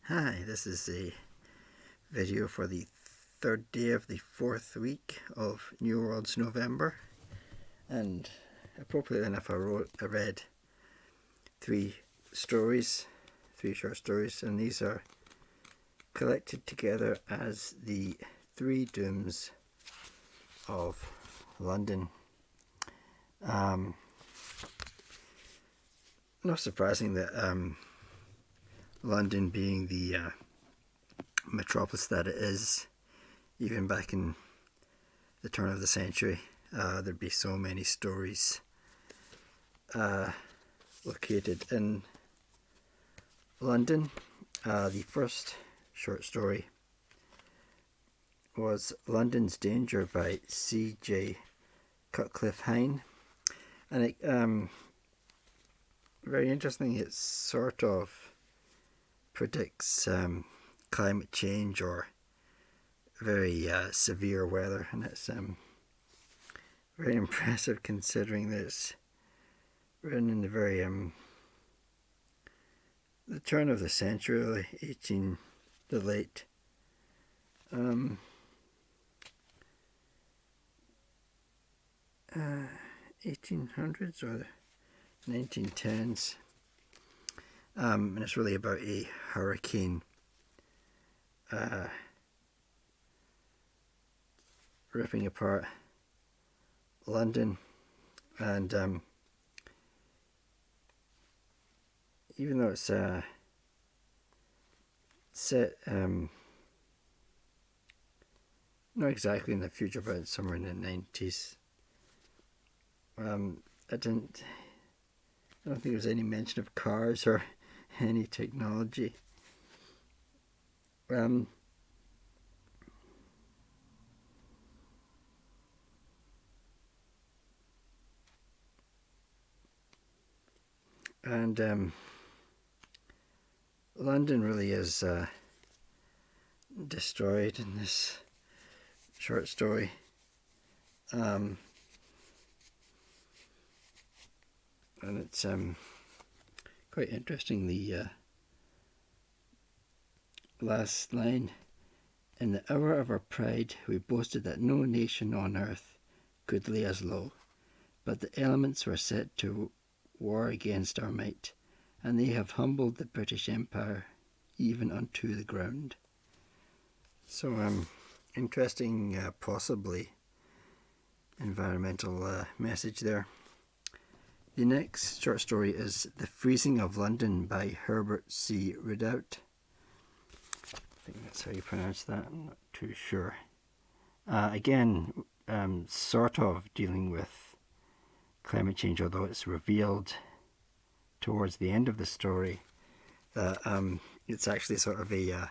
Hi, this is a video for the third day of the fourth week of New World's November, and appropriately enough I read three short stories, and these are collected together as the Three Dooms of London. Not surprising that London, being the metropolis that it is, even back in the turn of the century, there'd be so many stories located in London. The first short story was London's Danger by C.J. Cutcliffe Hyne, and it very interesting. It sort of predicts climate change or very severe weather, and it's very impressive considering that it's written in the turn of the century, the late 1800s or the 1910s, and it's really about a hurricane ripping apart London, and even though it's set not exactly in the future, but it's somewhere in the 90s, I don't think there's any mention of cars or any technology. And London really is destroyed in this short story. And it's quite interesting, the last line. In the hour of our pride we boasted that no nation on earth could lay us low, but the elements were set to war against our might, and they have humbled the British Empire even unto the ground. So interesting, possibly environmental message there. The next short story is The Freezing of London by Herbert C. Ridout. I think that's how you pronounce that, I'm not too sure. Again, sort of dealing with climate change, although it's revealed towards the end of the story that it's actually sort of the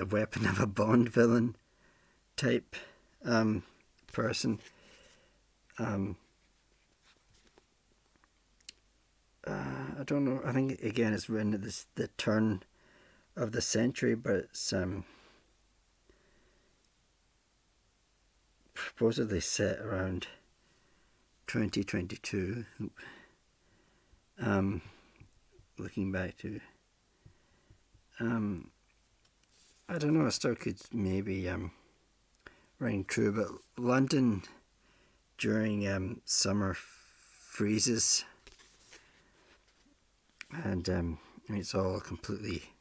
weapon of a Bond villain type person. I don't know. I think again it's written at the turn of the century, but it's supposedly set around 2022. Looking back to, I don't know. I still could maybe ring true, but London during summer freezes. And it's all completely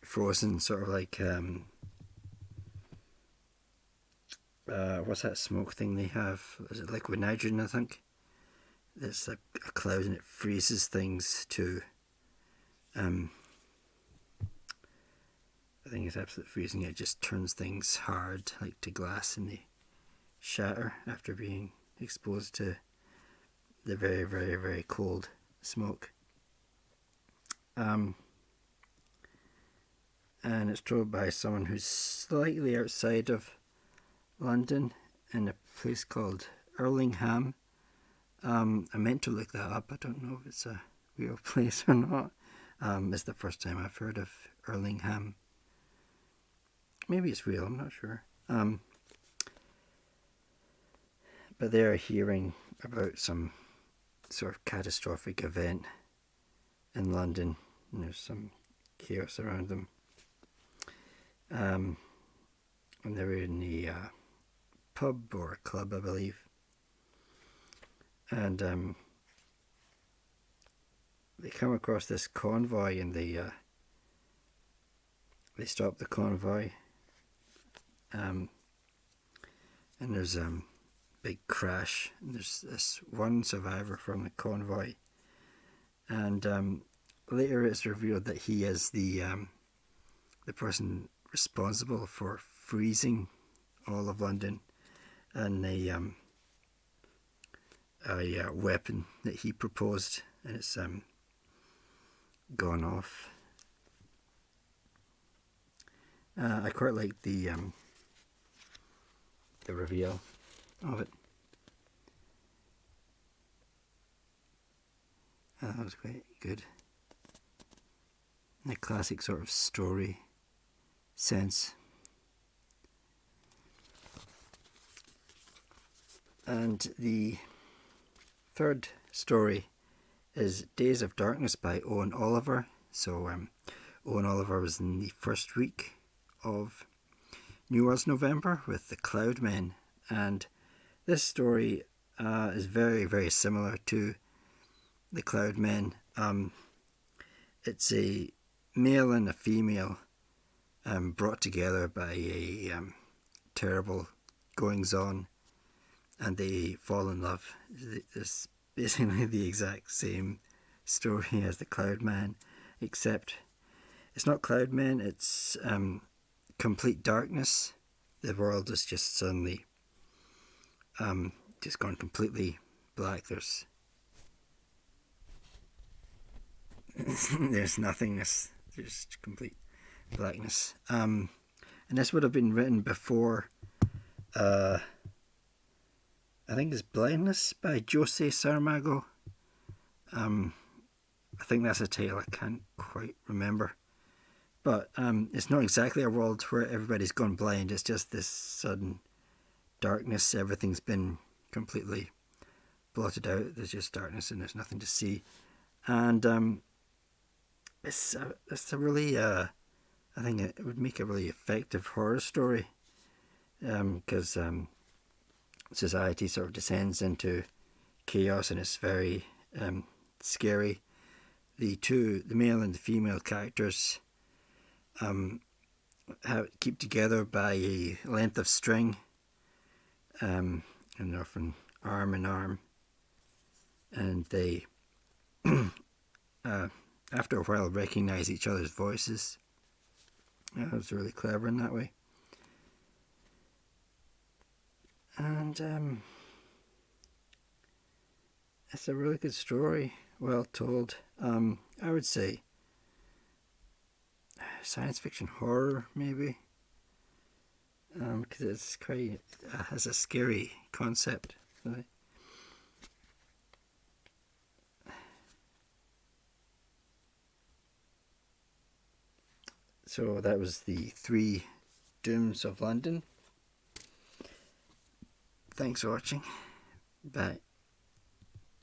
frozen, sort of like what's that smoke thing they have? Is it liquid nitrogen? I think there's a cloud and it freezes things to I think it's absolute freezing. It just turns things hard, like to glass, and they shatter after being exposed to the very, very, very cold smoke. And it's told by someone who's slightly outside of London in a place called Hurlingham. I meant to look that up. I don't know if it's a real place or not. It's the first time I've heard of Hurlingham. Maybe it's real, I'm not sure. But they're hearing about some sort of catastrophic event in London, and there's some chaos around them. And they're in the pub or club, I believe. And they come across this convoy, and they stop the convoy. And there's a big crash, and there's this one survivor from the convoy. And later it's revealed that he is the person responsible for freezing all of London, and a weapon that he proposed, and it's gone off. I quite like the reveal of it. That was quite good. The classic sort of story sense. And the third story is Days of Darkness by Owen Oliver. So Owen Oliver was in the first week of New World's November with the Cloudmen, and this story is very, very similar to the Cloudmen. It's a male and a female brought together by a terrible goings-on, and they fall in love. It's basically the exact same story as the Cloudman, except it's not Cloudmen, it's complete darkness. The world is just suddenly just gone completely black. There's nothingness. There's complete blackness. And this would have been written before I think it's Blindness by Jose Saramago. I think that's a title I can't quite remember. But it's not exactly a world where everybody's gone blind. It's just this sudden darkness. Everything's been completely blotted out. There's just darkness and there's nothing to see. And it's a really, I think it would make a really effective horror story. Because society sort of descends into chaos, and it's very scary. The male and the female characters keep together by a length of string, and they're often arm in arm, and they after a while recognize each other's voices. It was really clever in that way. And it's a really good story, well told. I would say science fiction horror, maybe, because it's quite has a scary concept. Really. So that was the 3 Dooms of London. Thanks for watching. Bye.